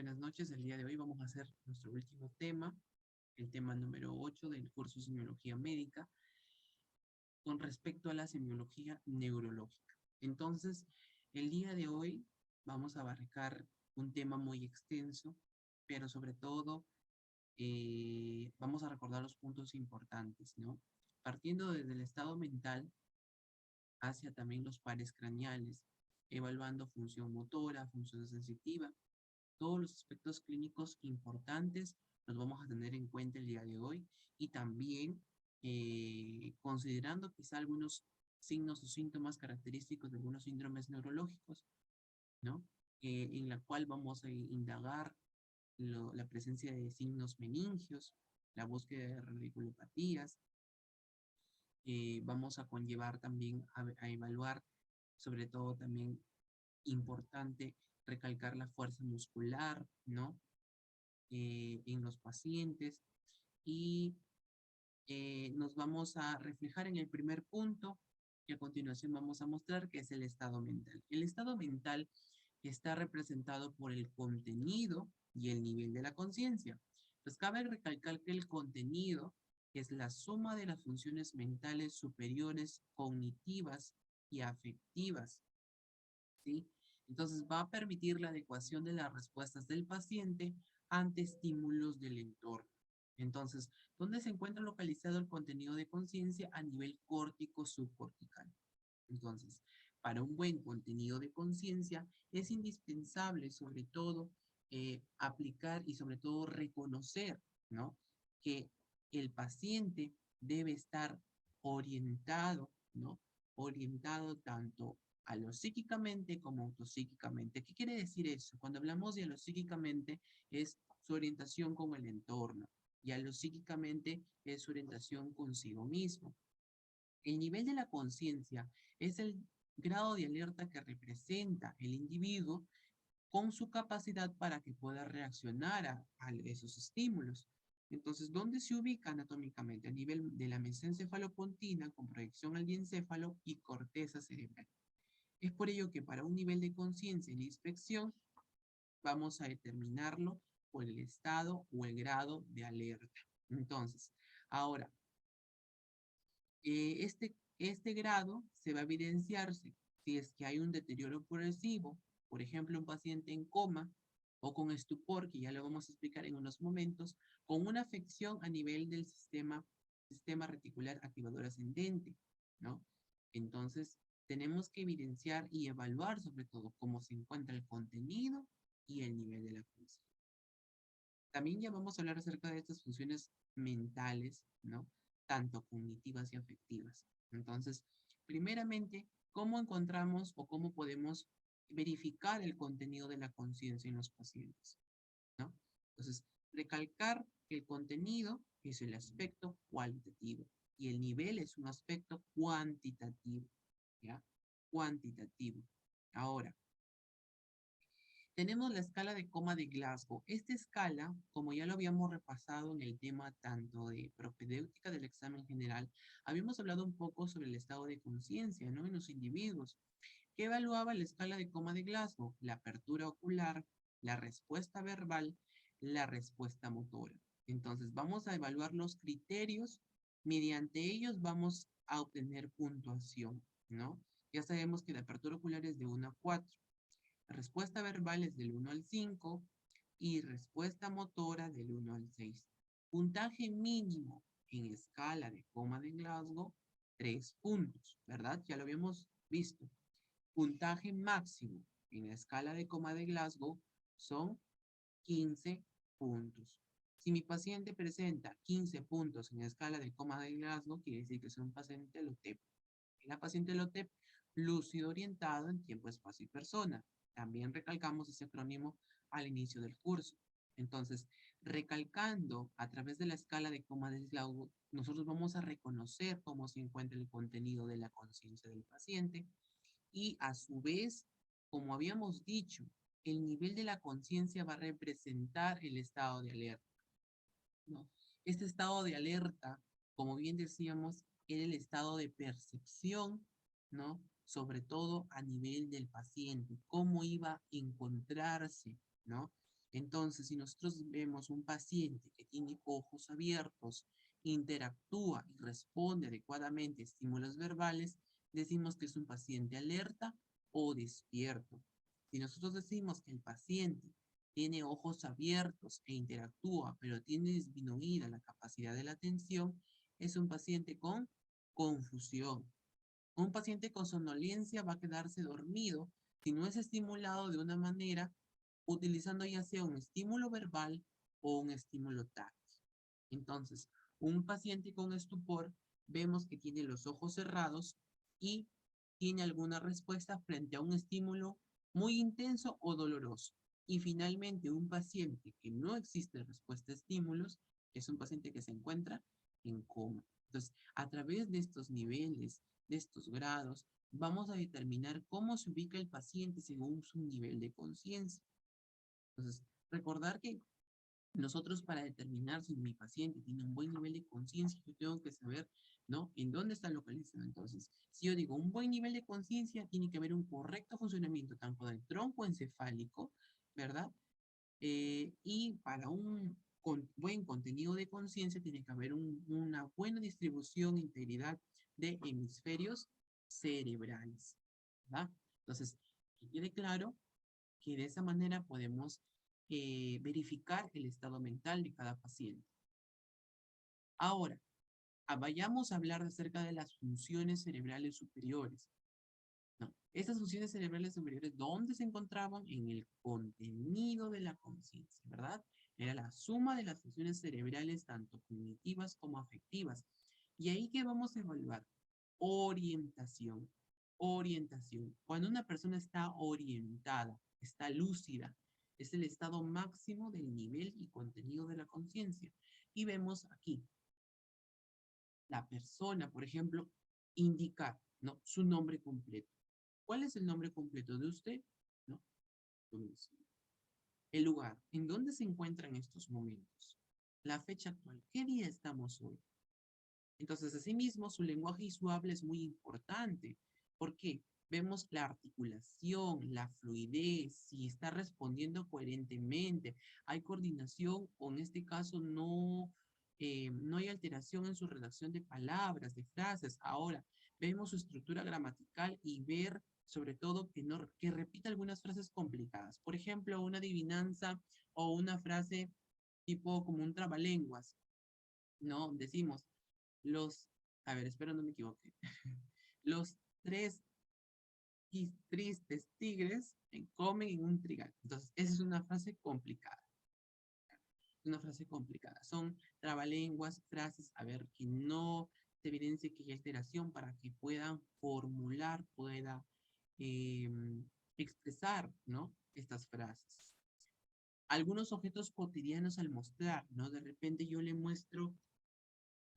Buenas noches. El día de hoy vamos a hacer nuestro último tema, el tema número 8 del curso de Semiología Médica, con respecto a la semiología neurológica. Entonces, el día de hoy vamos a abarcar un tema muy extenso, pero sobre todo vamos a recordar los puntos importantes, ¿no? Partiendo desde el estado mental hacia también los pares craneales, evaluando función motora, función sensitiva, todos los aspectos clínicos importantes los vamos a tener en cuenta el día de hoy y también considerando quizá algunos signos o síntomas característicos de algunos síndromes neurológicos, ¿no? En la cual vamos a indagar la presencia de signos meningios, la búsqueda de radiculopatías, vamos a conllevar también a evaluar, sobre todo también importante recalcar la fuerza muscular, ¿no? En los pacientes y nos vamos a reflejar en el primer punto y a continuación vamos a mostrar que es el estado mental. El estado mental está representado por el contenido y el nivel de la conciencia. Pues cabe recalcar que el contenido es la suma de las funciones mentales superiores, cognitivas y afectivas, ¿sí? Entonces va a permitir la adecuación de las respuestas del paciente ante estímulos del entorno. Entonces, ¿dónde se encuentra localizado el contenido de conciencia? A nivel córtico subcortical. Entonces, para un buen contenido de conciencia es indispensable, sobre todo, aplicar y sobre todo reconocer, ¿no? Que el paciente debe estar orientado, ¿no? Orientado tanto a lo psíquicamente como autopsíquicamente. ¿Qué quiere decir eso? Cuando hablamos de lo psíquicamente es su orientación con el entorno y a lo psíquicamente es su orientación consigo mismo. El nivel de la conciencia es el grado de alerta que representa el individuo con su capacidad para que pueda reaccionar a esos estímulos. Entonces, ¿dónde se ubica anatómicamente? A nivel de la mesencefalopontina con proyección al diencéfalo y corteza cerebral. Es por ello que para un nivel de conciencia y la inspección vamos a determinarlo por el estado o el grado de alerta. Entonces, ahora, este grado se va a evidenciarse si es que hay un deterioro progresivo, por ejemplo, un paciente en coma o con estupor, que ya lo vamos a explicar en unos momentos, con una afección a nivel del sistema reticular activador ascendente, ¿no? Entonces, tenemos que evidenciar y evaluar sobre todo cómo se encuentra el contenido y el nivel de la función. También ya vamos a hablar acerca de estas funciones mentales, ¿no? Tanto cognitivas y afectivas. Entonces, primeramente, ¿cómo encontramos o cómo podemos verificar el contenido de la conciencia en los pacientes? ¿No? Entonces, recalcar que el contenido es el aspecto cualitativo y el nivel es un aspecto cuantitativo, ¿ya? Cuantitativo. Ahora, tenemos la escala de coma de Glasgow. Esta escala, como ya lo habíamos repasado en el tema tanto de propedéutica del examen general, habíamos hablado un poco sobre el estado de conciencia, ¿no? En los individuos. ¿Qué evaluaba la escala de coma de Glasgow? La apertura ocular, la respuesta verbal, la respuesta motora. Entonces, vamos a evaluar los criterios. Mediante ellos vamos a obtener puntuación, ¿no? Ya sabemos que la apertura ocular es de 1 a 4. Respuesta verbal es del 1 al 5 y respuesta motora del 1 al 6. Puntaje mínimo en escala de coma de Glasgow, 3 puntos, ¿verdad? Ya lo habíamos visto. Puntaje máximo en la escala de coma de Glasgow son 15 puntos. Si mi paciente presenta 15 puntos en la escala de coma de Glasgow, quiere decir que es un paciente LOTEP. La paciente LOTEP, lúcido orientado en tiempo, espacio y persona. También recalcamos ese acrónimo al inicio del curso. Entonces, recalcando a través de la escala de coma de Glasgow, nosotros vamos a reconocer cómo se encuentra el contenido de la conciencia del paciente y a su vez, como habíamos dicho, el nivel de la conciencia va a representar el estado de alerta, ¿no? Este estado de alerta, como bien decíamos, era el estado de percepción, ¿no? Sobre todo a nivel del paciente, cómo iba a encontrarse, ¿no? Entonces, si nosotros vemos un paciente que tiene ojos abiertos, interactúa y responde adecuadamente a estímulos verbales, decimos que es un paciente alerta o despierto. Si nosotros decimos que el paciente tiene ojos abiertos e interactúa, pero tiene disminuida la capacidad de la atención, es un paciente con confusión. Un paciente con somnolencia va a quedarse dormido si no es estimulado de una manera utilizando ya sea un estímulo verbal o un estímulo táctil. Entonces, un paciente con estupor vemos que tiene los ojos cerrados y tiene alguna respuesta frente a un estímulo muy intenso o doloroso. Y finalmente, un paciente que no existe respuesta a estímulos es un paciente que se encuentra en coma. Entonces, a través de estos niveles, de estos grados, vamos a determinar cómo se ubica el paciente según su nivel de conciencia. Entonces, recordar que nosotros para determinar si mi paciente tiene un buen nivel de conciencia, yo tengo que saber, ¿no? En dónde está localizado. Entonces, si yo digo un buen nivel de conciencia, tiene que haber un correcto funcionamiento tanto del tronco encefálico, ¿verdad? Y para un buen contenido de conciencia tiene que haber una buena distribución e integridad de hemisferios cerebrales, ¿verdad? Entonces, que quede claro que de esa manera podemos verificar el estado mental de cada paciente. Ahora, vayamos a hablar acerca de las funciones cerebrales superiores. No, estas funciones cerebrales superiores, ¿dónde se encontraban? En el contenido de la conciencia, ¿verdad? Era la suma de las funciones cerebrales, tanto cognitivas como afectivas. Y ahí que vamos a evaluar orientación. Orientación. Cuando una persona está orientada, está lúcida, es el estado máximo del nivel y contenido de la conciencia. Y vemos aquí la persona, por ejemplo, indicar, ¿no? Su nombre completo. ¿Cuál es el nombre completo de usted? ¿No? El lugar, ¿en dónde se encuentra en estos momentos? La fecha actual, ¿qué día estamos hoy? Entonces, asimismo, su lenguaje y su habla es muy importante. ¿Por qué? Vemos la articulación, la fluidez, si está respondiendo coherentemente, hay coordinación o en este caso no hay alteración en su redacción de palabras, de frases. Ahora, vemos su estructura gramatical y ver sobre todo que repita algunas frases complicadas. Por ejemplo, una adivinanza o una frase tipo como un trabalenguas, ¿no? Decimos, los, a ver, espero no me equivoque. Los tres tristes tigres comen en un trigal. Entonces, esa es una frase complicada. Una frase complicada. Son trabalenguas, frases, a ver, que no se evidencie que hay alteración para que puedan formular, pueda eh, expresar, ¿no? Estas frases. Algunos objetos cotidianos al mostrar, ¿no? De repente yo le muestro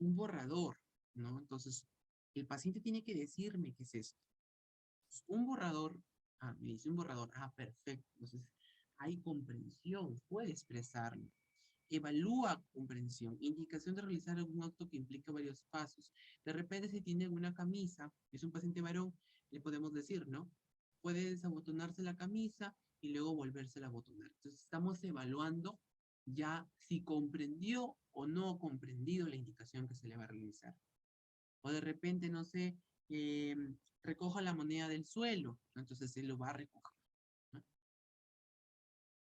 un borrador, ¿no? Entonces, el paciente tiene que decirme qué es esto. Un borrador, me dice un borrador, perfecto. Entonces, hay comprensión, puede expresarlo. Evalúa comprensión, indicación de realizar algún acto que implica varios pasos. De repente, si tiene una camisa, es un paciente varón, le podemos decir, ¿no? Puede desabotonarse la camisa y luego volvérsela a abotonar. Entonces, estamos evaluando ya si comprendió o no comprendido la indicación que se le va a realizar. O de repente, no sé, eh, recoja la moneda del suelo, ¿no? Entonces él lo va a recoger, ¿no?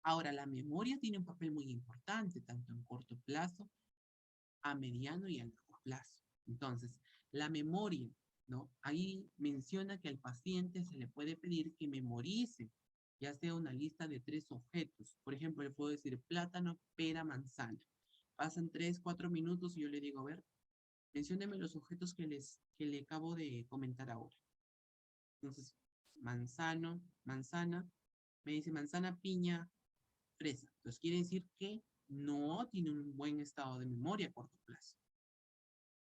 Ahora, la memoria tiene un papel muy importante, tanto en corto plazo, a mediano y a largo plazo. Entonces, la memoria, ¿no? Ahí menciona que al paciente se le puede pedir que memorice, ya sea una lista de 3 objetos. Por ejemplo, le puedo decir plátano, pera, manzana. Pasan 3, 4 minutos y yo le digo, a ver, mencióneme los objetos que le acabo de comentar ahora. Entonces, manzana, me dice manzana, piña, fresa. Entonces quiere decir que no tiene un buen estado de memoria a corto plazo.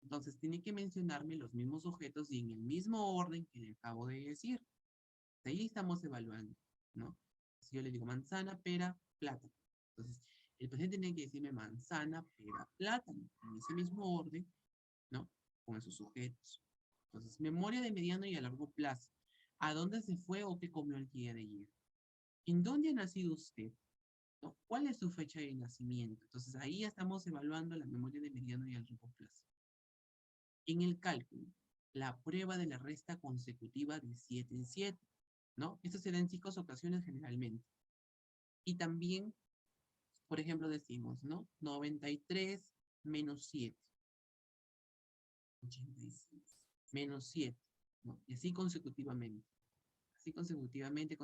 Entonces tiene que mencionarme los mismos objetos y en el mismo orden que le acabo de decir. Ahí estamos evaluando, ¿no? Si yo le digo manzana, pera, plátano. Entonces, el paciente tiene que decirme manzana, pera, plátano, en ese mismo orden, ¿no? Con esos sujetos. Entonces, memoria de mediano y a largo plazo. ¿A dónde se fue o qué comió el día de ayer? ¿En dónde ha nacido usted? ¿no? ¿Cuál es su fecha de nacimiento? Entonces ahí ya estamos evaluando la memoria de mediano y el largo plazo. En el cálculo, la prueba de la resta consecutiva de 7 en 7, ¿no? Esto se da en 5 ocasiones generalmente. Y también, por ejemplo, decimos, ¿no? 93 menos 7. 86 menos 7, ¿no? Y así consecutivamente. Así consecutivamente,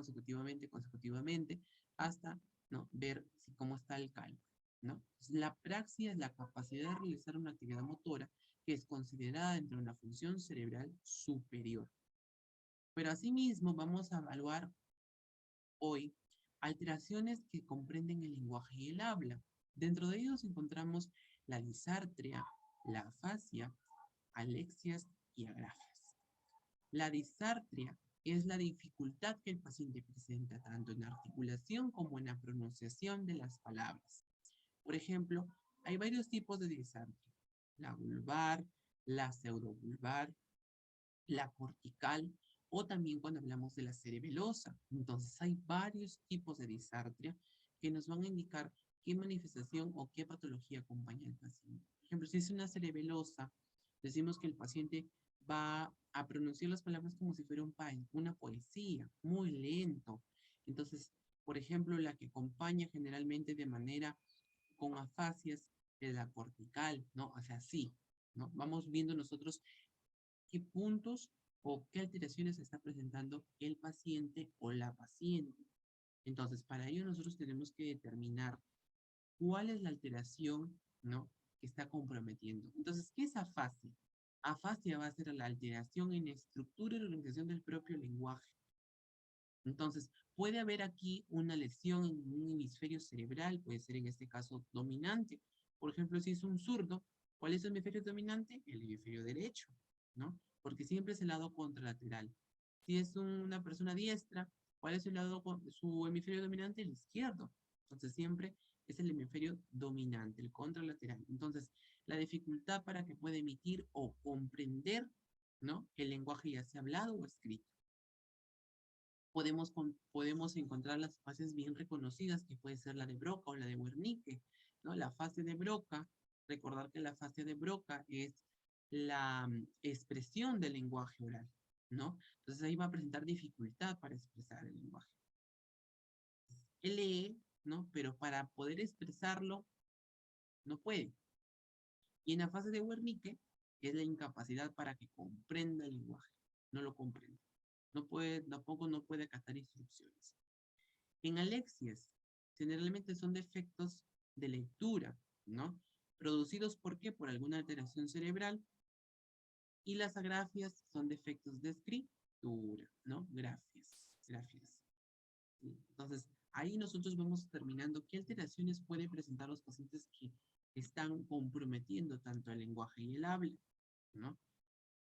hasta, ¿no? Ver cómo está el cálculo, ¿no? La praxis es la capacidad de realizar una actividad motora que es considerada dentro de una función cerebral superior. Pero asimismo vamos a evaluar hoy alteraciones que comprenden el lenguaje y el habla. Dentro de ellos encontramos la disartria, la afasia, alexias y agrafias. La disartria es la dificultad que el paciente presenta tanto en la articulación como en la pronunciación de las palabras. Por ejemplo, hay varios tipos de disartria: la vulvar, la pseudovulvar, la cortical o también cuando hablamos de la cerebelosa. Entonces hay varios tipos de disartria que nos van a indicar qué manifestación o qué patología acompaña al paciente. Por ejemplo, si es una cerebelosa, decimos que el paciente va a pronunciar las palabras como si fuera una poesía, muy lento. Entonces, por ejemplo, la que acompaña generalmente de manera con afasias es la cortical, ¿no? O sea, sí, ¿no? Vamos viendo nosotros qué puntos o qué alteraciones está presentando el paciente o la paciente. Entonces, para ello nosotros tenemos que determinar cuál es la alteración, ¿no? Que está comprometiendo. Entonces, ¿qué es afasia? Afasia va a ser la alteración en estructura y organización del propio lenguaje. Entonces, puede haber aquí una lesión en un hemisferio cerebral, puede ser en este caso dominante. Por ejemplo, si es un zurdo, ¿cuál es el hemisferio dominante? El hemisferio derecho, ¿no? Porque siempre es el lado contralateral. Si es una persona diestra, ¿cuál es su hemisferio dominante? El izquierdo. Entonces, siempre es el hemisferio dominante, el contralateral. Entonces, la dificultad para que pueda emitir o comprender, ¿no? El lenguaje ya sea hablado o escrito. Podemos encontrar las fases bien reconocidas, que puede ser la de Broca o la de Wernicke, ¿no? La fase de Broca, recordar que la fase de Broca es la expresión del lenguaje oral, ¿no? Entonces ahí va a presentar dificultad para expresar el lenguaje. Él lee, ¿no? Pero para poder expresarlo, no puede. Y en la fase de Wernicke es la incapacidad para que comprenda el lenguaje, no lo comprende. No puede, tampoco no puede acatar instrucciones. En alexias, generalmente son defectos de lectura, ¿no? Producidos ¿por qué? Por alguna alteración cerebral. Y las agrafias son defectos de escritura, ¿no? Grafias. ¿Sí? Entonces, ahí nosotros vamos determinando qué alteraciones pueden presentar los pacientes que están comprometiendo tanto el lenguaje y el habla, ¿no?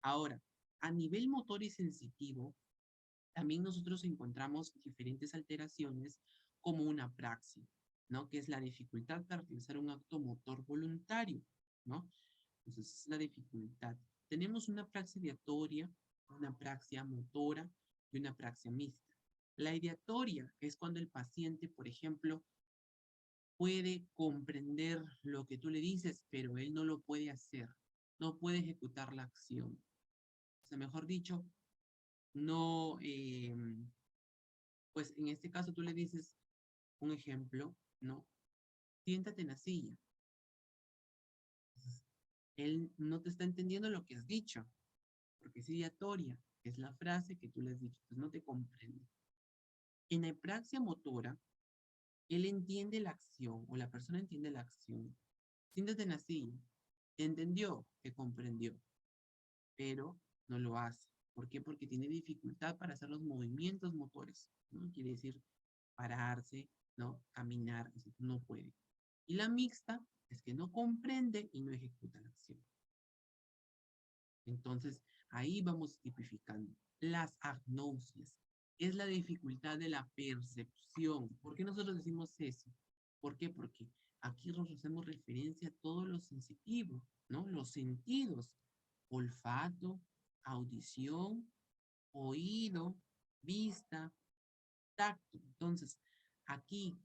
Ahora, a nivel motor y sensitivo, también nosotros encontramos diferentes alteraciones como una apraxia, ¿no? Que es la dificultad para realizar un acto motor voluntario, ¿no? Entonces, es la dificultad. Tenemos una apraxia ideatoria, una apraxia motora y una apraxia mixta. La ideatoria es cuando el paciente, por ejemplo, puede comprender lo que tú le dices, pero él no lo puede hacer, no puede ejecutar la acción. O sea, mejor dicho, no, pues en este caso tú le dices un ejemplo, ¿no? Siéntate en la silla. Entonces, él no te está entendiendo lo que has dicho, porque es ideatoria, es la frase que tú le has dicho, entonces no te comprende. En la praxia motora, él entiende la acción, o la persona entiende la acción. Siéntate en la silla. Entendió, que comprendió, pero no lo hace. ¿Por qué? Porque tiene dificultad para hacer los movimientos motores, ¿no? Quiere decir pararse, ¿no? Caminar, no puede. Y la mixta es que no comprende y no ejecuta la acción. Entonces, ahí vamos tipificando. Las agnosias es la dificultad de la percepción. ¿Por qué nosotros decimos eso? ¿Por qué? Porque aquí nos hacemos referencia a todo lo sensitivo, ¿no? Los sentidos: olfato, audición, oído, vista, tacto. Entonces, aquí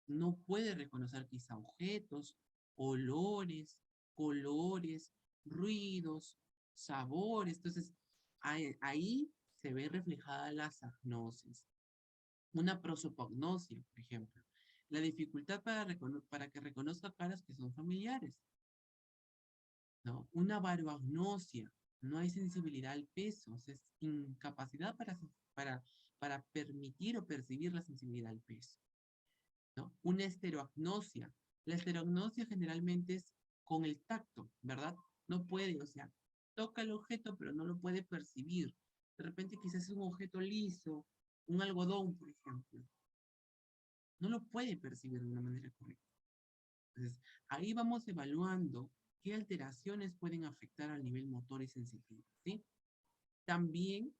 no puede reconocer quizá objetos, olores, colores, ruidos, sabores. Entonces, ahí se ve reflejada las agnosis. Una prosopagnosia, por ejemplo. La dificultad para que reconozca caras que son familiares, ¿no? Una baroagnosia, no hay sensibilidad al peso, o sea, es incapacidad para, para permitir o percibir la sensibilidad al peso, ¿no? Una estereoagnosia. La estereoagnosia generalmente es con el tacto, ¿verdad? No puede, o sea, toca el objeto, pero no lo puede percibir. De repente quizás es un objeto liso, un algodón, por ejemplo. No lo puede percibir de una manera correcta. Entonces, ahí vamos evaluando qué alteraciones pueden afectar al nivel motor y sensitivo, ¿sí? También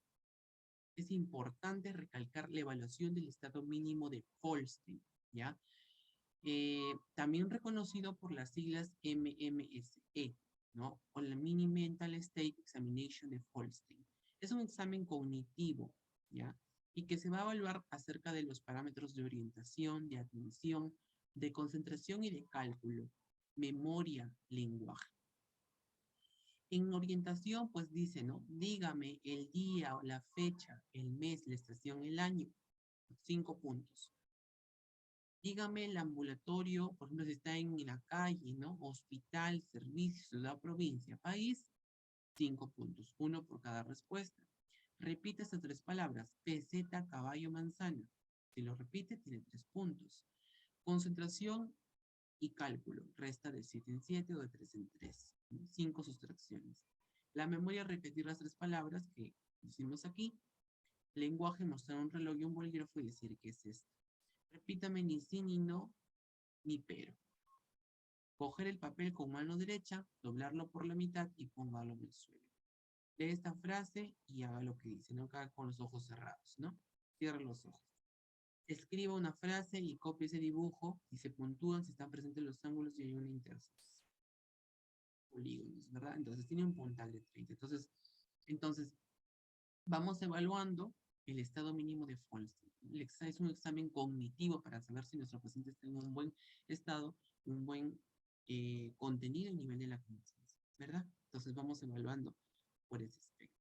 es importante recalcar la evaluación del estado mínimo de Folstein, ¿ya? También reconocido por las siglas MMSE, ¿no? O la Mini Mental State Examination de Folstein. Es un examen cognitivo, ¿ya? Y que se va a evaluar acerca de los parámetros de orientación, de atención, de concentración y de cálculo, memoria, lenguaje. En orientación, pues dice, ¿no? Dígame el día, la fecha, el mes, la estación, el año. 5 puntos. Dígame el ambulatorio, por ejemplo, si está en la calle, ¿no? Hospital, servicio, ciudad, provincia, país, 5 puntos, uno por cada respuesta. Repite estas 3 palabras, peseta, caballo, manzana. Si lo repite, tiene 3 puntos. Concentración y cálculo, resta de 7 en 7 o de 3 en 3. 5 sustracciones. La memoria, repetir las 3 palabras que hicimos aquí. Lenguaje, mostrar un reloj y un bolígrafo y decir qué es esto. Repítame ni sí, ni no, ni pero. Coger el papel con mano derecha, doblarlo por la mitad y póngalo en el suelo. Lee esta frase y haga lo que dice, no haga con los ojos cerrados, ¿no? Cierre los ojos. Escriba una frase y copie ese dibujo y se puntúan si están presentes los ángulos y hay una intersección. Polígonos, ¿verdad? Entonces tiene un puntal de 30. Entonces vamos evaluando el estado mínimo de Folstein. Es un examen cognitivo para saber si nuestro paciente está en un buen estado, un buen contenido y nivel de la conciencia, ¿verdad? Entonces vamos evaluando por ese aspecto.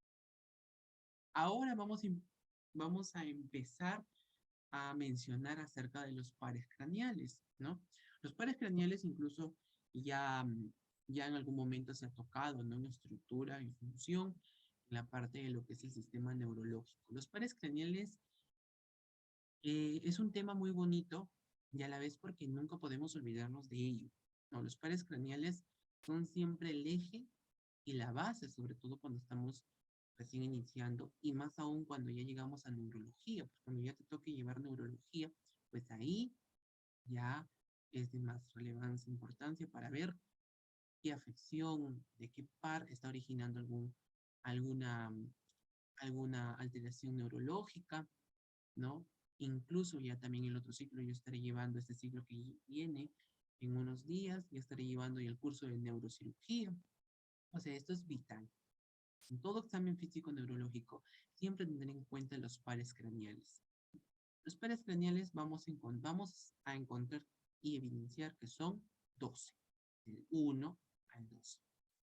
Ahora vamos a empezar a mencionar acerca de los pares craneales, ¿no? Los pares craneales incluso ya, ya en algún momento se ha tocado, ¿no? En estructura y función, en la parte de lo que es el sistema neurológico. Los pares craneales es un tema muy bonito y a la vez porque nunca podemos olvidarnos de ello, ¿no? Los pares craneales son siempre el eje y la base, sobre todo cuando estamos recién iniciando y más aún cuando ya llegamos a neurología, porque cuando ya te toque llevar neurología, pues ahí ya es de más relevancia e importancia para ver qué afección, de qué par está originando alguna, alguna alteración neurológica, ¿no? Incluso ya también el otro ciclo yo estaré llevando este ciclo que viene en unos días, ya estaré llevando ya el curso de neurocirugía. O sea, esto es vital. En todo examen físico neurológico, siempre tener en cuenta los pares craneales. Los pares craneales vamos a encontrar y evidenciar que son 12, del 1 al 12.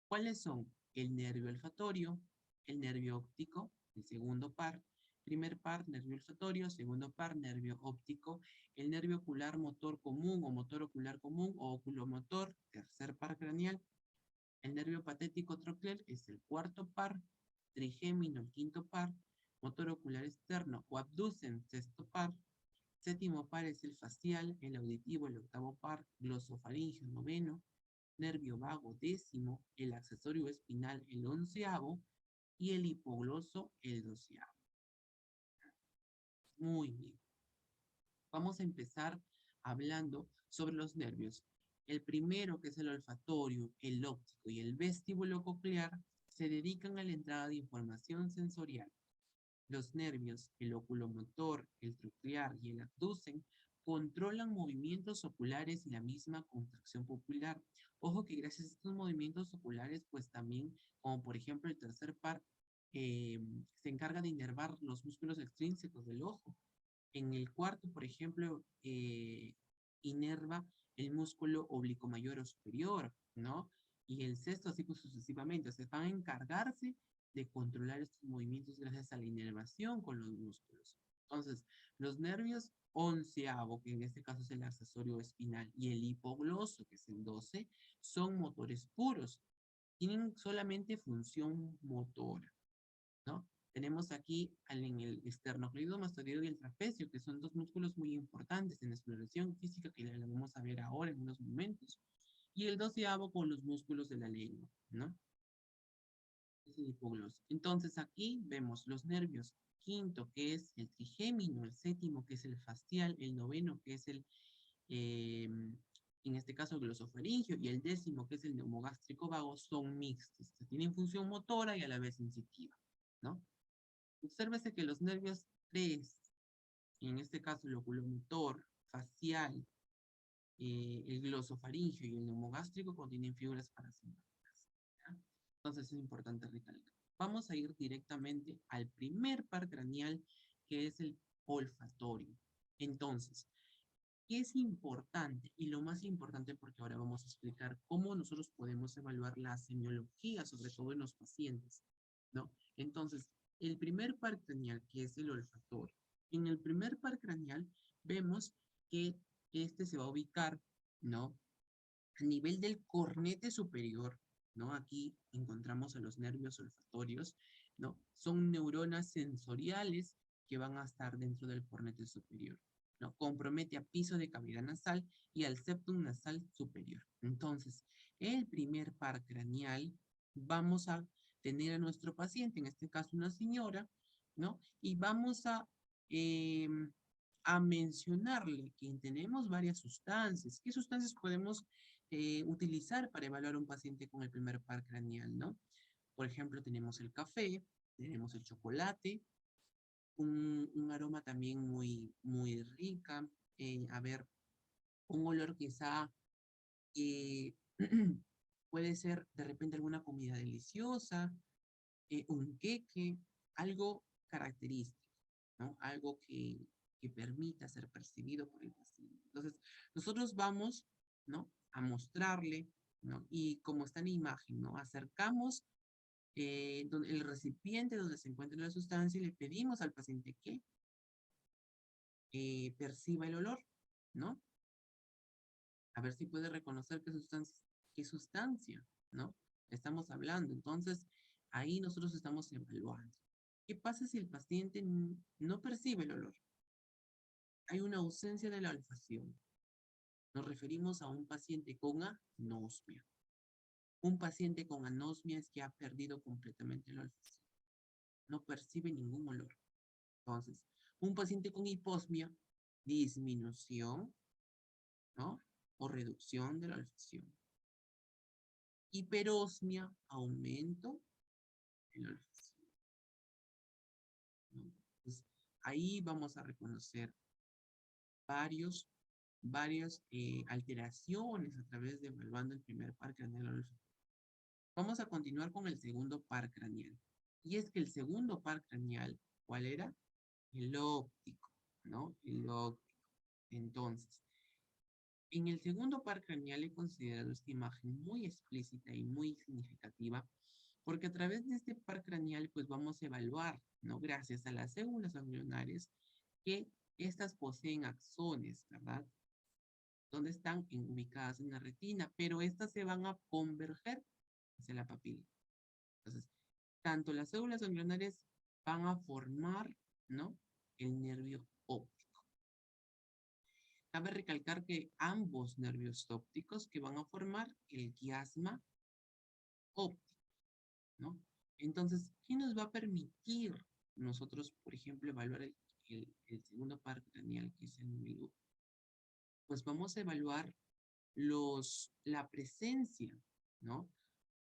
¿Cuáles son? El nervio olfatorio, el nervio óptico, el segundo par, primer par, nervio olfatorio, segundo par, nervio óptico, el nervio ocular motor común o motor ocular común o oculomotor, tercer par craneal, el nervio patético troclear es el cuarto par, trigémino el quinto par, motor ocular externo o abducen sexto par, séptimo par es el facial, el auditivo el octavo par, glosofaringeo noveno, nervio vago décimo, el accesorio espinal el onceavo y el hipogloso el doceavo. Muy bien. Vamos a empezar hablando sobre los nervios. El primero, que es el olfatorio, el óptico y el vestíbulo coclear, se dedican a la entrada de información sensorial. Los nervios, el oculomotor, el troclear y el abducen, controlan movimientos oculares y la misma contracción pupilar. Ojo que gracias a estos movimientos oculares, pues también, como por ejemplo el tercer par, se encarga de inervar los músculos extrínsecos del ojo. En el cuarto, por ejemplo, inerva el músculo oblicuo mayor o superior, ¿no? Y el sexto, así pues sucesivamente. O sea, van a encargarse de controlar estos movimientos gracias a la inervación con los músculos. Entonces, los nervios onceavo, que en este caso es el accesorio espinal, y el hipogloso, que es el 12, son motores puros. Tienen solamente función motora, ¿no? Tenemos aquí en el esternocleidomastoideo y el trapecio, que son dos músculos muy importantes en la exploración física que la vamos a ver ahora en unos momentos. Y el doceavo con los músculos de la lengua, ¿no? Es el hipogloso. Entonces aquí vemos los nervios. Quinto, que es el trigémino, el séptimo, que es el facial, el noveno, que es el, en este caso, el glosofaringio, y el décimo, que es el neumogástrico vago, son mixtos, que tienen función motora y a la vez sensitiva, ¿no? Obsérvese que los nervios 3, en este caso el oculomotor, facial, el glosofaringio y el neumogástrico contienen fibras parasimpáticas, ¿ya? Entonces es importante recalcar. Vamos a ir directamente al primer par craneal, que es el olfatorio. Entonces, ¿qué es importante? Y lo más importante, porque ahora vamos a explicar cómo nosotros podemos evaluar la semiología, sobre todo en los pacientes, ¿no? Entonces, el primer par craneal, que es el olfatorio. En el primer par craneal vemos que este se va a ubicar, ¿no? A nivel del cornete superior, ¿no? Aquí encontramos a los nervios olfatorios, ¿no? Son neuronas sensoriales que van a estar dentro del cornete superior, ¿no? Compromete a piso de cavidad nasal y al septum nasal superior. Entonces, el primer par craneal, vamos a tener a nuestro paciente, en este caso una señora, ¿no? Y vamos a mencionarle que tenemos varias sustancias. ¿Qué sustancias podemos utilizar para evaluar a un paciente con el primer par craneal, ¿no? Por ejemplo, tenemos el café, tenemos el chocolate, un aroma también muy rica, a ver, un olor quizá eh, puede ser de repente alguna comida deliciosa, un queque, algo característico, ¿no? Algo que permita ser percibido por el paciente. Entonces, nosotros vamos, ¿no? A mostrarle, ¿no? Y como está en la imagen, ¿no? Acercamos el recipiente donde se encuentra la sustancia y le pedimos al paciente que perciba el olor, ¿no? A ver si puede reconocer qué sustancia, ¿no? Estamos hablando. Entonces, ahí nosotros estamos evaluando. ¿Qué pasa si el paciente no percibe el olor? Hay una ausencia de la olfacción. Nos referimos a un paciente con anosmia. Un paciente con anosmia es que ha perdido completamente la olfacción. No percibe ningún olor. Entonces, un paciente con hiposmia, disminución, ¿no? O reducción de la olfacción. Hiperosmia, aumento de la olfacción, ¿no? Entonces, ahí vamos a reconocer varios, varias alteraciones a través de evaluando el primer par craneal olfativo. Vamos a continuar con el segundo par craneal. Y es que el segundo par craneal, ¿cuál era? El óptico, ¿no? El óptico. Entonces, en el segundo par craneal he considerado esta imagen muy explícita y muy significativa, porque a través de este par craneal, pues vamos a evaluar, ¿no? Gracias a las células ganglionares, que estas poseen axones, ¿verdad? Donde están ubicadas en la retina, pero estas se van a converger hacia la papila. Entonces, tanto las células ganglionares van a formar, ¿no? El nervio óptico. Cabe recalcar que ambos nervios ópticos que van a formar el quiasma óptico, ¿no? Entonces, ¿qué nos va a permitir nosotros, por ejemplo, evaluar el segundo par craneal, que es el número? Pues vamos a evaluar la presencia, ¿no?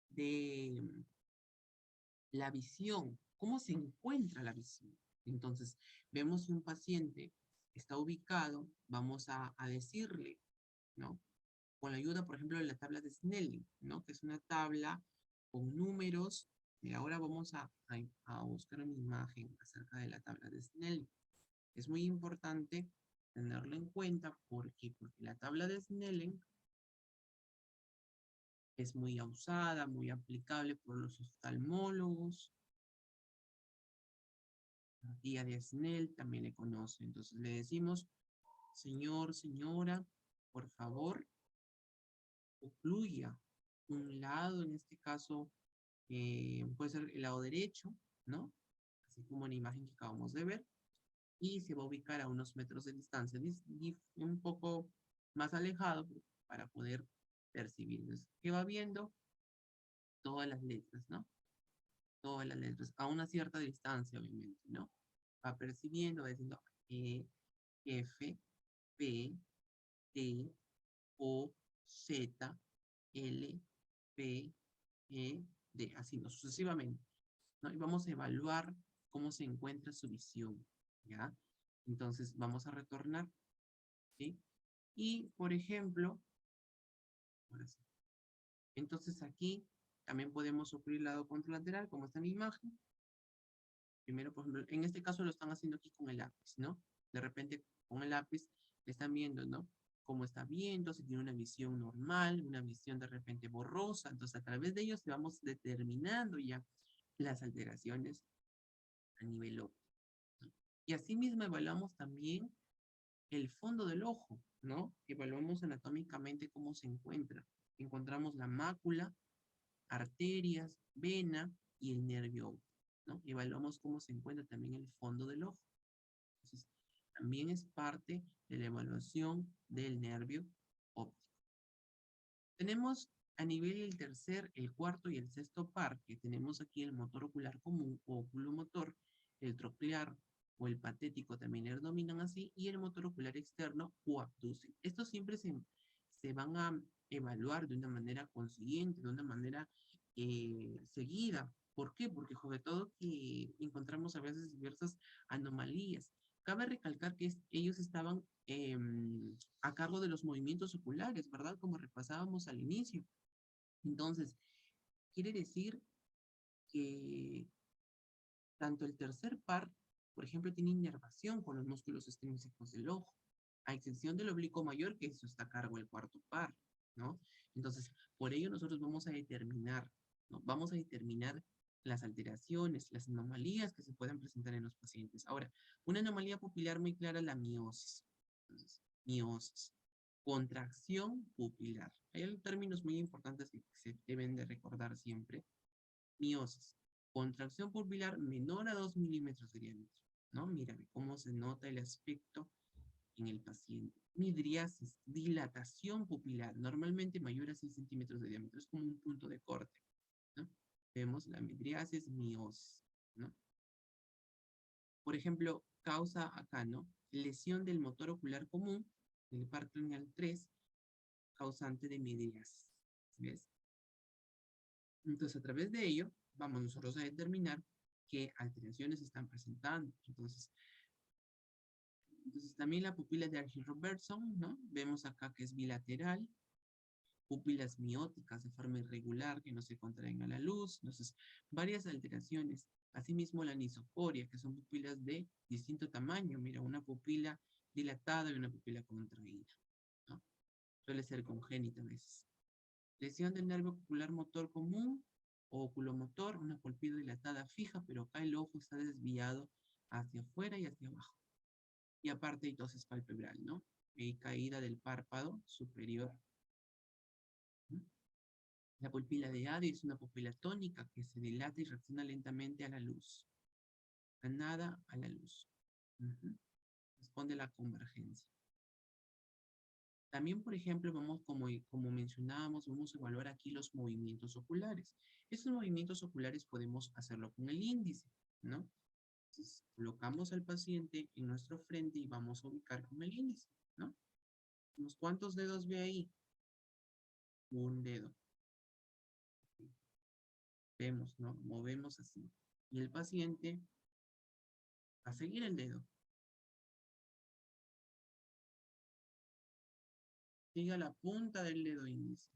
De la visión, cómo se encuentra la visión. Entonces, vemos si un paciente está ubicado, vamos a decirle, ¿no? Con la ayuda, por ejemplo, de la tabla de Snelling, ¿no? Que es una tabla con números. Y ahora vamos a buscar una imagen acerca de la tabla de Snelling. Es muy importante tenerlo en cuenta. ¿Por qué? Porque la tabla de Snellen es muy usada, muy aplicable por los oftalmólogos. La guía de Snell también le conoce. Entonces le decimos, señor, señora, por favor, ocluya un lado, en este caso puede ser el lado derecho, ¿no? Así como en la imagen que acabamos de ver. Y se va a ubicar a unos metros de distancia, un poco más alejado para poder percibir. Entonces, ¿qué va viendo? Todas las letras, ¿no? Todas las letras, a una cierta distancia, obviamente, ¿no? Va percibiendo, va diciendo E, F, P, T, O, Z, L, P, E, D, así, ¿no? Sucesivamente, ¿no? Y vamos a evaluar cómo se encuentra su visión, ¿ya? Entonces, vamos a retornar, ¿sí? Y, por ejemplo, ahora sí. Entonces aquí también podemos suplir el lado contralateral, como está en la imagen. Primero, por ejemplo, en este caso lo están haciendo aquí con el lápiz, ¿no? De repente con el lápiz están viendo, ¿no? Cómo está viendo, si tiene una visión normal, una visión de repente borrosa. Entonces a través de ellos vamos determinando ya las alteraciones a nivel óptico. Y asimismo evaluamos también el fondo del ojo, ¿no? Evaluamos anatómicamente cómo se encuentra. Encontramos la mácula, arterias, vena y el nervio óptico, ¿no? Evaluamos cómo se encuentra también el fondo del ojo. Entonces, también es parte de la evaluación del nervio óptico. Tenemos a nivel el tercer, el cuarto y el sexto par, que tenemos aquí el motor ocular común o oculomotor, el troclear o el patético también le denominan así, y el motor ocular externo o abducen. Estos siempre se van a evaluar de una manera consciente, de una manera seguida. ¿Por qué? Porque sobre todo que encontramos a veces diversas anomalías. Cabe recalcar que ellos estaban a cargo de los movimientos oculares, ¿verdad? Como repasábamos al inicio. Entonces, quiere decir que tanto el tercer par, por ejemplo, tiene inervación con los músculos extrínsecos del ojo, a excepción del oblicuo mayor, que eso está a cargo del cuarto par, ¿no? Entonces, por ello nosotros vamos a determinar, ¿no? Vamos a determinar las alteraciones, las anomalías que se pueden presentar en los pacientes. Ahora, una anomalía pupilar muy clara es la miosis. Entonces, miosis, contracción pupilar. Hay términos muy importantes que se deben de recordar siempre. Miosis, contracción pupilar menor a 2 milímetros de diámetro, ¿no? Mírame cómo se nota el aspecto en el paciente. Midriasis, dilatación pupilar, normalmente mayor a 6 centímetros de diámetro, es como un punto de corte, ¿no? Vemos la midriasis, miosis, ¿no? Por ejemplo, causa acá, ¿no? Lesión del motor ocular común, del par craneal 3, causante de midriasis, ¿ves? Entonces, a través de ello, vamos nosotros a determinar qué alteraciones están presentando. Entonces también la pupila de Argyll-Robertson, ¿no? Vemos acá que es bilateral, pupilas mióticas de forma irregular que no se contraen a la luz, entonces varias alteraciones. Asimismo la anisocoria, que son pupilas de distinto tamaño, mira, una pupila dilatada y una pupila contraída, ¿no? Suele ser congénita a veces. Lesión del nervio ocular motor común o oculomotor, una pupila dilatada fija, pero acá el ojo está desviado hacia afuera y hacia abajo. Y aparte entonces palpebral, ¿no? Y caída del párpado superior. ¿Mm? La pupila de Addy es una pupila tónica que se dilata y reacciona lentamente a la luz. A nada a la luz. Responde a la convergencia. También, por ejemplo, vamos, como mencionábamos, vamos a evaluar aquí los movimientos oculares. Estos movimientos oculares podemos hacerlo con el índice, ¿no? Entonces, colocamos al paciente en nuestro frente y vamos a ubicar con el índice, ¿no? ¿Unos cuántos dedos ve ahí? Un dedo. Vemos, ¿no? Movemos así. Y el paciente va a seguir el dedo. Siga la punta del dedo índice.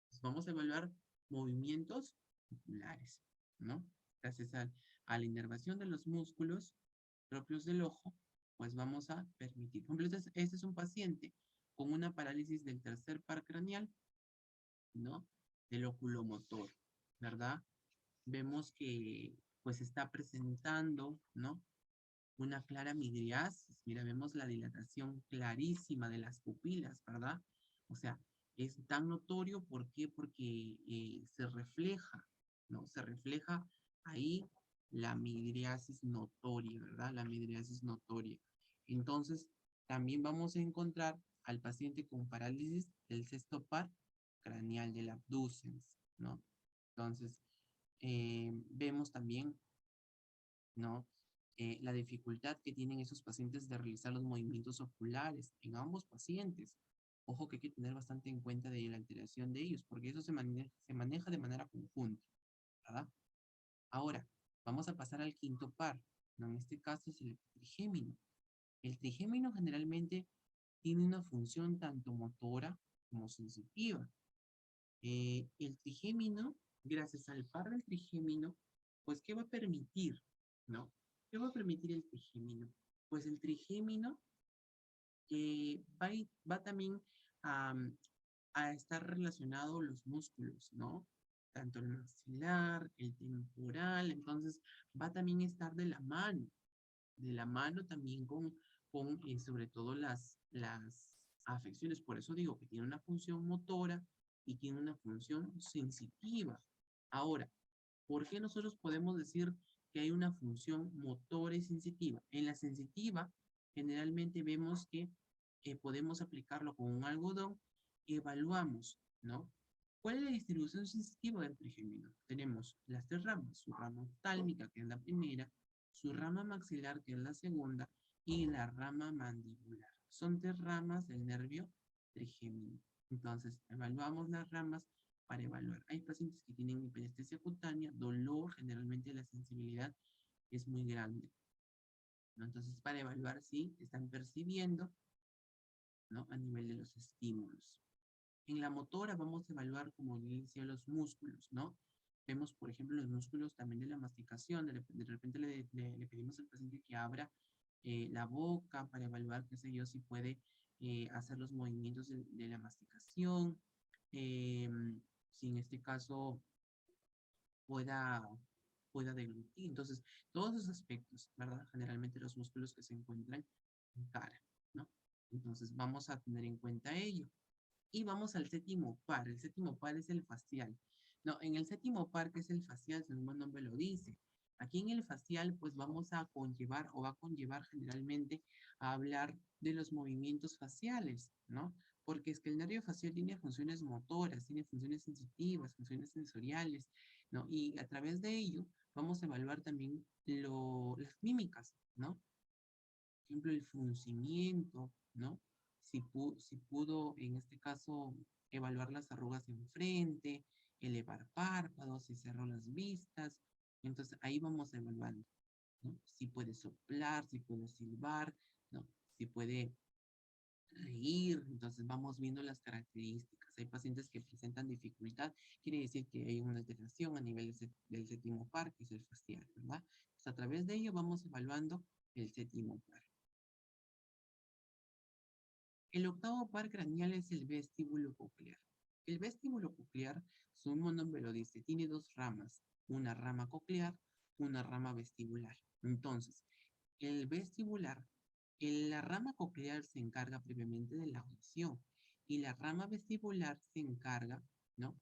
Entonces, vamos a evaluar movimientos oculares, ¿no? Gracias a la inervación de los músculos propios del ojo, pues vamos a permitir. Por ejemplo, este es un paciente con una parálisis del tercer par craneal, ¿no? Del oculomotor, ¿verdad? Vemos que pues está presentando, ¿no? Una clara midriasis. Mira, vemos la dilatación clarísima de las pupilas, ¿verdad? O sea, es tan notorio, ¿por qué? Porque se refleja, ¿no? Se refleja ahí la midriasis notoria, ¿verdad? La midriasis notoria. Entonces, también vamos a encontrar al paciente con parálisis del sexto par craneal del abducens, ¿no? Entonces, vemos también, ¿no? La dificultad que tienen esos pacientes de realizar los movimientos oculares en ambos pacientes. Ojo que hay que tener bastante en cuenta de la alteración de ellos, porque eso se maneja de manera conjunta, ¿verdad? Ahora, vamos a pasar al quinto par, ¿no? En este caso es el trigémino. El trigémino generalmente tiene una función tanto motora como sensitiva. El trigémino, gracias al par del trigémino, pues, ¿qué va a permitir? ¿No? ¿Qué va a permitir el trigémino? Pues el trigémino va también a, a estar relacionado los músculos, ¿no? Tanto el maxilar, el temporal, entonces va también a estar de la mano también con sobre todo las afecciones. Por eso digo que tiene una función motora y tiene una función sensitiva. Ahora, ¿por qué nosotros podemos decir que hay una función motora y sensitiva? En la sensitiva, generalmente vemos que podemos aplicarlo con un algodón, evaluamos, ¿no? ¿Cuál es la distribución sensitiva del trigémino? Tenemos las tres ramas, su rama oftálmica, que es la primera, su rama maxilar, que es la segunda, y la rama mandibular. Son tres ramas del nervio trigémino. Entonces, evaluamos las ramas para evaluar. Hay pacientes que tienen hiperestesia cutánea, dolor, generalmente la sensibilidad es muy grande, ¿no? Entonces, para evaluar si están percibiendo, ¿no? A nivel de los estímulos. En la motora vamos a evaluar, como les decía, los músculos, ¿no? Vemos, por ejemplo, los músculos también de la masticación. De repente le pedimos al paciente que abra la boca para evaluar, qué sé yo, si puede hacer los movimientos de la masticación. Eh, si en este caso pueda, pueda deglutir. Entonces, todos esos aspectos, ¿verdad? Generalmente los músculos que se encuentran en cara, ¿no? Entonces, vamos a tener en cuenta ello. Y vamos al séptimo par. El séptimo par es el facial. No, en el séptimo par, que es el facial, su mismo nombre lo dice. Aquí en el facial, pues vamos a conllevar o va a conllevar generalmente a hablar de los movimientos faciales, ¿no? Porque es que el nervio facial tiene funciones motoras, tiene funciones sensitivas, funciones sensoriales, ¿no? Y a través de ello vamos a evaluar también las mímicas, ¿no? Por ejemplo, el fruncimiento, ¿no? Si pudo, en este caso, evaluar las arrugas en frente, elevar párpados, si cerró las vistas. Entonces, ahí vamos evaluando, ¿no? Si puede soplar, si puede silbar, ¿no? Si puede reír. Entonces, vamos viendo las características. Hay pacientes que presentan dificultad, quiere decir que hay una alteración a nivel del séptimo par, que es el facial, ¿verdad? Entonces, a través de ello vamos evaluando el séptimo par. El octavo par craneal es el vestíbulo coclear. El vestíbulo coclear, su mismo nombre lo dice, tiene dos ramas, una rama coclear, una rama vestibular. Entonces, el vestibular, la rama coclear se encarga previamente de la audición y la rama vestibular se encarga, ¿no?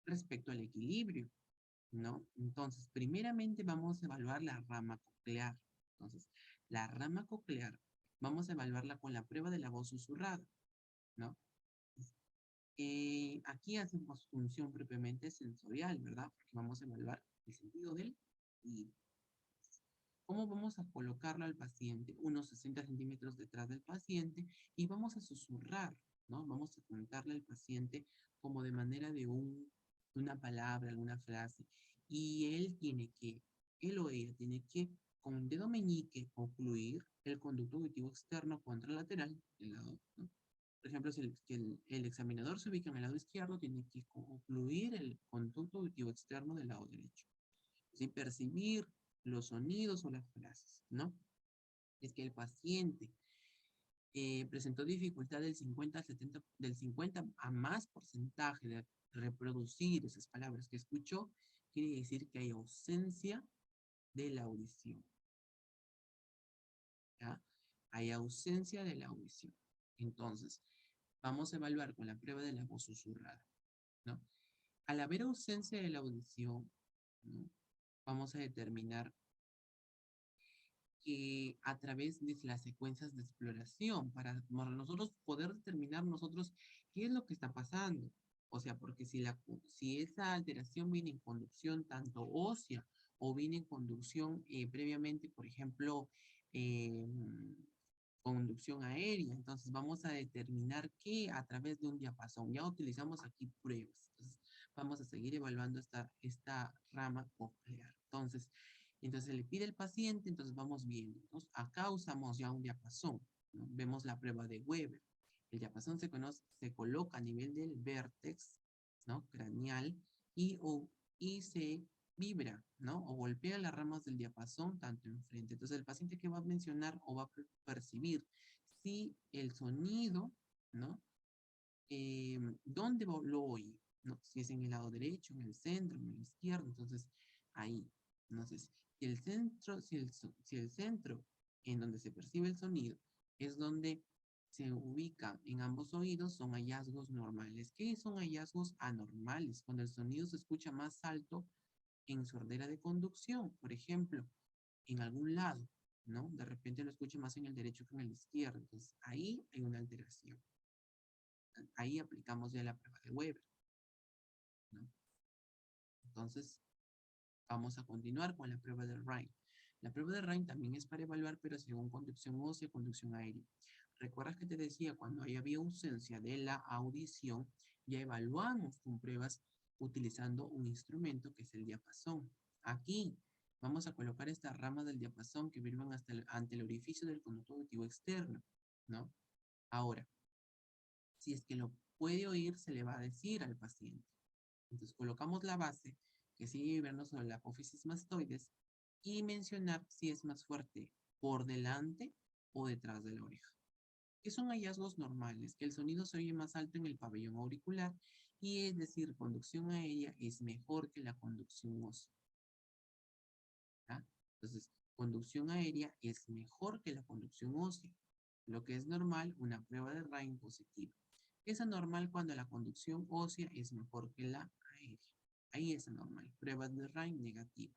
Respecto al equilibrio, ¿no? Entonces, primeramente vamos a evaluar la rama coclear. Entonces, la rama coclear, vamos a evaluarla con la prueba de la voz susurrada, ¿no? Aquí hacemos función propiamente sensorial, ¿verdad? Porque vamos a evaluar el sentido del oído. ¿Cómo vamos a colocarlo al paciente? Unos 60 centímetros detrás del paciente y vamos a susurrar, ¿no? Vamos a contarle al paciente como de manera de una palabra, alguna frase. Y él o ella tiene que, con el dedo meñique, ocluir el conducto auditivo externo contralateral, del lado, ¿no? Por ejemplo, si el examinador se ubica en el lado izquierdo, tiene que ocluir el conducto auditivo externo del lado derecho. Sin percibir los sonidos o las frases, ¿no? Es que el paciente presentó dificultad del 50 al 70, del 50 a más porcentaje de reproducir esas palabras que escuchó, quiere decir que hay ausencia de la audición, ¿ya? Hay ausencia de la audición. Entonces, vamos a evaluar con la prueba de la voz susurrada, ¿no? Al haber ausencia de la audición, ¿no? Vamos a determinar que a través de las secuencias de exploración, para nosotros poder determinar nosotros qué es lo que está pasando. O sea, porque si esa alteración viene en conducción tanto ósea o viene en conducción previamente, por ejemplo, eh, conducción aérea, entonces vamos a determinar qué a través de un diapasón. Ya utilizamos aquí pruebas. Entonces, vamos a seguir evaluando esta rama coclear. Entonces le pide el paciente, entonces vamos viendo. Entonces, acá usamos ya un diapasón, ¿no? Vemos la prueba de Weber. El diapasón se coloca a nivel del vértex, ¿no? Craneal y se vibra, ¿no? O golpea las ramas del diapasón tanto enfrente. Entonces el paciente que va a mencionar o va a percibir si el sonido, ¿no? ¿Dónde lo oye? ¿No? Si es en el lado derecho, en el centro, en el izquierdo, entonces ahí. Entonces, si el centro en donde se percibe el sonido es donde se ubica en ambos oídos, son hallazgos normales. ¿Qué son hallazgos anormales? Cuando el sonido se escucha más alto en sordera de conducción, por ejemplo, en algún lado, ¿no? De repente lo escucha más en el derecho que en el izquierdo. Entonces, ahí hay una alteración. Ahí aplicamos ya la prueba de Weber, ¿no? Entonces, vamos a continuar con la prueba de Rhine. La prueba de Rhine también es para evaluar, pero según conducción ósea, conducción aérea. ¿Recuerdas que te decía cuando había ausencia de la audición, ya evaluamos con pruebas utilizando un instrumento que es el diapasón? Aquí vamos a colocar estas ramas del diapasón que vibran ante el orificio del conducto auditivo externo, ¿no? Ahora, si es que lo puede oír, se le va a decir al paciente. Entonces colocamos la base que sigue vibrando sobre la apófisis mastoides y mencionar si es más fuerte por delante o detrás de la oreja. Que son hallazgos normales, que el sonido se oye más alto en el pabellón auricular y es decir, conducción aérea es mejor que la conducción ósea. ¿Ah? Entonces, conducción aérea es mejor que la conducción ósea, lo que es normal, una prueba de Rhine positiva. Es anormal cuando la conducción ósea es mejor que la aérea. Ahí es anormal. Prueba de Rhine negativa.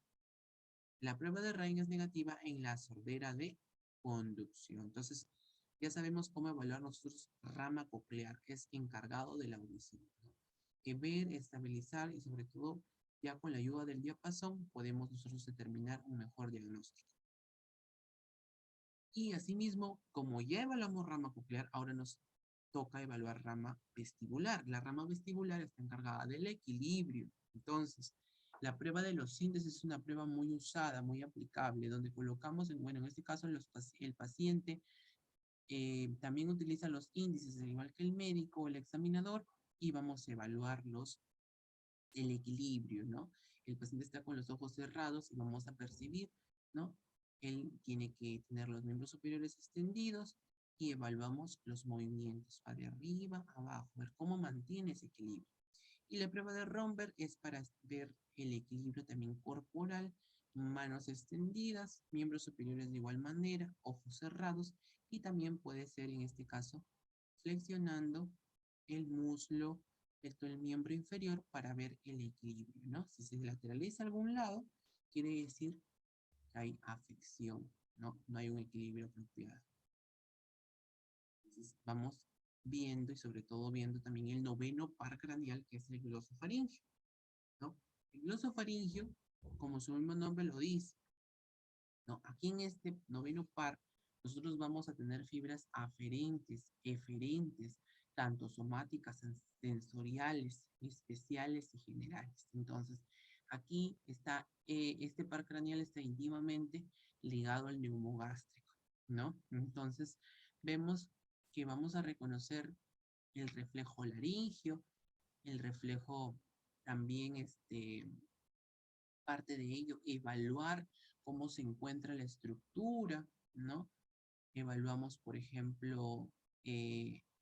La prueba de Rhine es negativa en la sordera de conducción. Entonces, ya sabemos cómo evaluar nosotros rama coclear, que es encargado de la audición, ¿no? Que ver, estabilizar y sobre todo, ya con la ayuda del diapasón, podemos nosotros determinar un mejor diagnóstico. Y asimismo, como ya evaluamos rama coclear, ahora nos toca evaluar rama vestibular. La rama vestibular está encargada del equilibrio. Entonces, la prueba de los síntesis es una prueba muy usada, muy aplicable, donde colocamos, bueno, en este caso el paciente también utiliza los índices, al igual que el médico o el examinador, y vamos a evaluarlos, el equilibrio, ¿no? El paciente está con los ojos cerrados y vamos a percibir, ¿no? Él tiene que tener los miembros superiores extendidos y evaluamos los movimientos, va de arriba a abajo, ver cómo mantiene ese equilibrio. Y la prueba de Romberg es para ver el equilibrio también corporal, manos extendidas, miembros superiores de igual manera, ojos cerrados y también puede ser en este caso flexionando el muslo, el miembro inferior para ver el equilibrio, ¿no? Si se lateraliza a algún lado, quiere decir que hay afección, ¿no? No hay un equilibrio apropiado. Entonces vamos viendo y sobre todo viendo también el noveno par craneal que es el glosofaringio, ¿no? El glosofaringio, como su mismo nombre lo dice, ¿no? Aquí en este noveno par, nosotros vamos a tener fibras aferentes, eferentes, tanto somáticas, sensoriales, especiales y generales. Entonces, aquí está, este par craneal está íntimamente ligado al neumogástrico, ¿no? Entonces, vemos que vamos a reconocer el reflejo laringio, el reflejo también, parte de ello, evaluar cómo se encuentra la estructura, ¿no? Evaluamos, por ejemplo,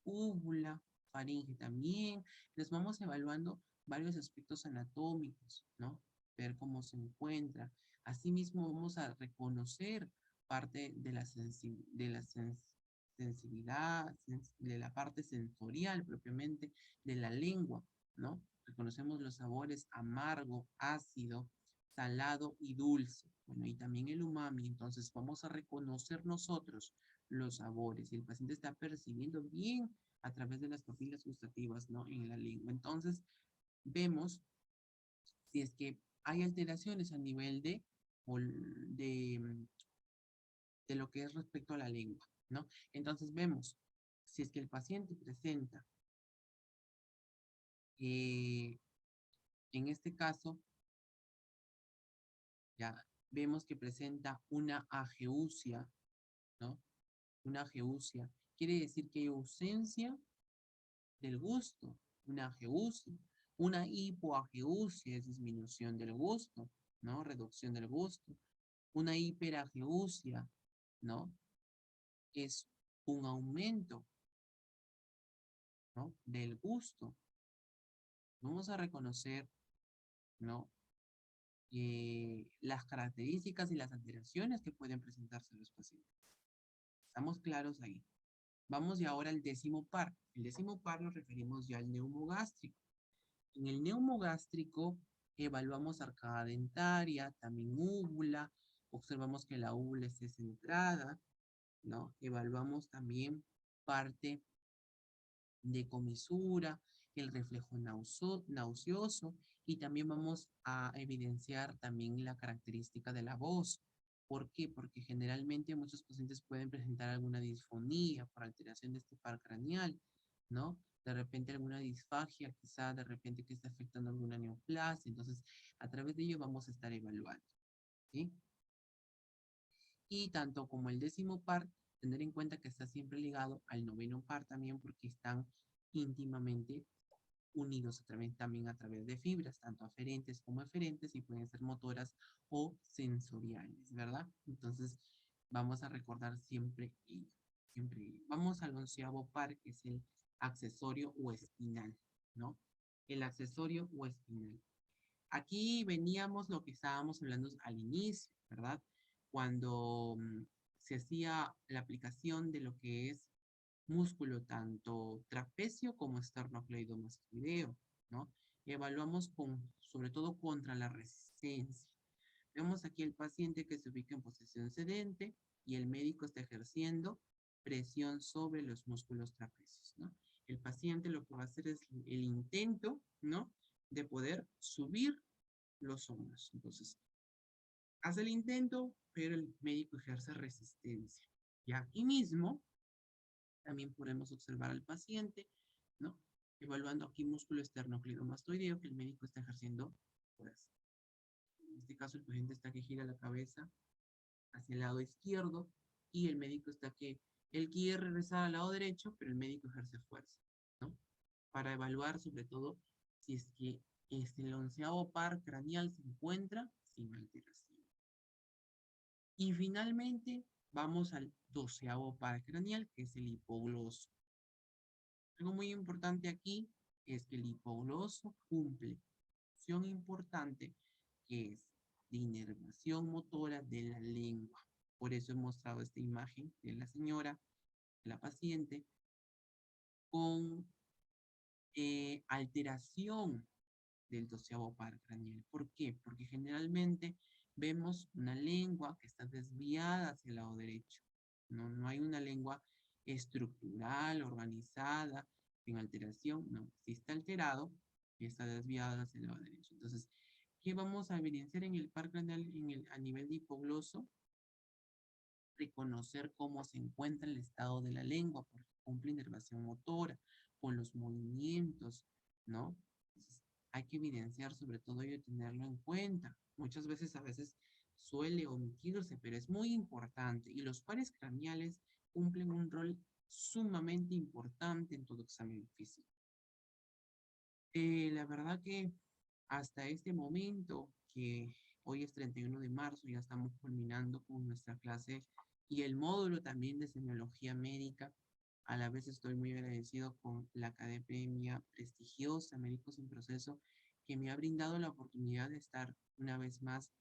úvula, faringe también. Les vamos evaluando varios aspectos anatómicos, ¿no? Ver cómo se encuentra. Asimismo, vamos a reconocer parte de la, sensibilidad, de la parte sensorial propiamente de la lengua, ¿no? Reconocemos los sabores amargo, ácido, salado y dulce. Bueno, y también el umami. Entonces, vamos a reconocer nosotros los sabores y el paciente está percibiendo bien a través de las papilas gustativas, ¿no? En la lengua. Entonces, vemos si es que hay alteraciones a nivel de, de lo que es respecto a la lengua, ¿no? Entonces, vemos si es que el paciente presenta, en este caso, ya vemos que presenta una ageusia, ¿no? Una ageusia quiere decir que hay ausencia del gusto, una ageusia. Una hipoageusia es disminución del gusto, ¿no? Reducción del gusto. Una hiperageusia, ¿no? Es un aumento, ¿no? Del gusto. Vamos a reconocer, ¿no? Las características y las alteraciones que pueden presentarse en los pacientes. ¿Estamos claros ahí? Vamos ya ahora al décimo par. El décimo par nos referimos ya al neumogástrico. En el neumogástrico evaluamos arcada dentaria, también úvula, observamos que la úvula esté centrada, ¿no? Evaluamos también parte de comisura, el reflejo nauseoso y también vamos a evidenciar también la característica de la voz. ¿Por qué? Porque generalmente muchos pacientes pueden presentar alguna disfonía por alteración de este par craneal, ¿no? De repente alguna disfagia, quizá de repente que está afectando alguna neoplasia. Entonces, a través de ello vamos a estar evaluando, ¿sí? Y tanto como el décimo par, tener en cuenta que está siempre ligado al noveno par también porque están íntimamente unidos también a través de fibras, tanto aferentes como eferentes, y pueden ser motoras o sensoriales, ¿verdad? Entonces, vamos a recordar siempre ello, siempre ello. Vamos al onceavo par, que es el accesorio o espinal, ¿no? El accesorio o espinal. Aquí veníamos lo que estábamos hablando al inicio, ¿verdad? Cuando se hacía la aplicación de lo que es músculo tanto trapecio como esternocleidomastoideo, ¿no? Evaluamos sobre todo contra la resistencia. Vemos aquí el paciente que se ubica en posición sedente y el médico está ejerciendo presión sobre los músculos trapecios, ¿no? El paciente lo que va a hacer es el intento, ¿no? De poder subir los hombros. Entonces, hace el intento, pero el médico ejerce resistencia. Y aquí mismo también podemos observar al paciente, ¿no? Evaluando aquí músculo esternocleidomastoideo que el médico está ejerciendo fuerza. En este caso, el paciente está que gira la cabeza hacia el lado izquierdo y el médico está que él quiere regresar al lado derecho, pero el médico ejerce fuerza, ¿no? Para evaluar sobre todo si es que el onceavo par craneal se encuentra sin alteración. Y finalmente vamos al doceavo par craneal, que es el hipogloso. Algo muy importante aquí es que el hipogloso cumple función importante que es de inervación motora de la lengua. Por eso he mostrado esta imagen de la señora, de la paciente, con alteración del doceavo par craneal. ¿Por qué? Porque generalmente vemos una lengua que está desviada hacia el lado derecho. No hay una lengua estructural, organizada, sin alteración. No, si está alterado, está desviado hacia el lado derecho. Entonces, ¿qué vamos a evidenciar en el par craneal a nivel de hipogloso? Reconocer cómo se encuentra el estado de la lengua, porque cumple inervación motora, con los movimientos, ¿no? Entonces, hay que evidenciar sobre todo ello y tenerlo en cuenta. Muchas veces, a veces suele omitirse, pero es muy importante. Y los pares craneales cumplen un rol sumamente importante en todo examen físico. La verdad que hasta este momento que Hoy es 31 de marzo, ya estamos culminando con nuestra clase y el módulo también de semiología médica. A la vez estoy muy agradecido con la academia prestigiosa Médicos en Proceso, que me ha brindado la oportunidad de estar una vez más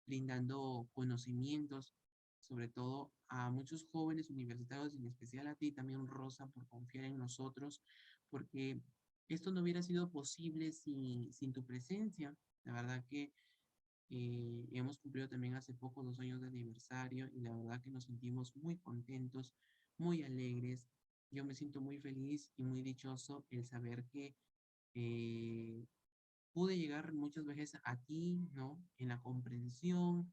brindando conocimientos, sobre todo a muchos jóvenes universitarios, y en especial a ti también, Rosa, por confiar en nosotros, porque esto no hubiera sido posible sin tu presencia. La verdad que hemos cumplido también hace poco 2 años de aniversario y la verdad que nos sentimos muy contentos, muy alegres. Yo me siento muy feliz y muy dichoso el saber que eh, pude llegar muchas veces a ti, ¿no? En la comprensión,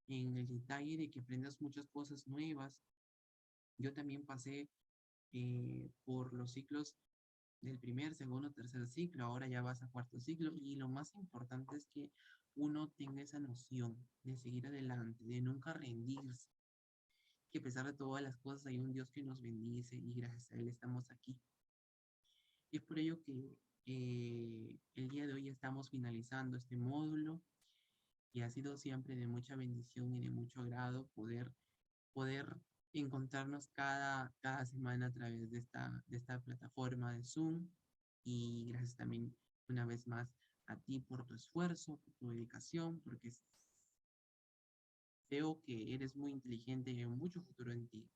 en el detalle de que aprendas muchas cosas nuevas. Yo también pasé por los ciclos del primer, segundo, tercer ciclo, ahora ya vas a cuarto ciclo y lo más importante es que uno tenga esa noción de seguir adelante, de nunca rendirse, que a pesar de todas las cosas hay un Dios que nos bendice y gracias a Él estamos aquí. Y es por ello que el día de hoy estamos finalizando este módulo y ha sido siempre de mucha bendición y de mucho agrado poder encontrarnos cada semana a través de esta plataforma de Zoom. Y gracias también una vez más a ti por tu esfuerzo, por tu dedicación, porque veo que eres muy inteligente y hay mucho futuro en ti.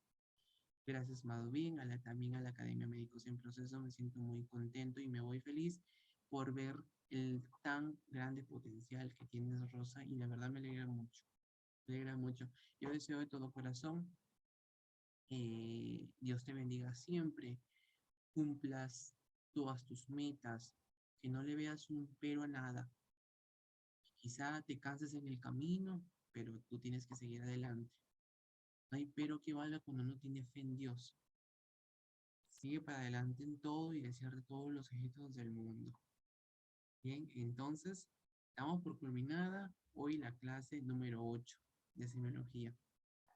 Gracias, Madubín, también a la Academia Médicos en Proceso. Me siento muy contento y me voy feliz por ver el tan grande potencial que tienes, Rosa, y la verdad me alegra mucho. Me alegra mucho. Yo deseo de todo corazón que Dios te bendiga siempre, cumplas todas tus metas, que no le veas un pero a nada. Quizá te canses en el camino, pero tú tienes que seguir adelante. No hay pero que valga cuando uno tiene fe en Dios. Sigue para adelante en todo y desearte todos los éxitos del mundo. Bien, entonces, damos por culminada hoy la clase número 8 de semiología.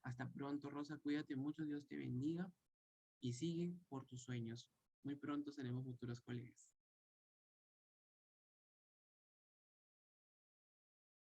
Hasta pronto, Rosa, cuídate mucho, Dios te bendiga y sigue por tus sueños. Muy pronto seremos futuros colegas.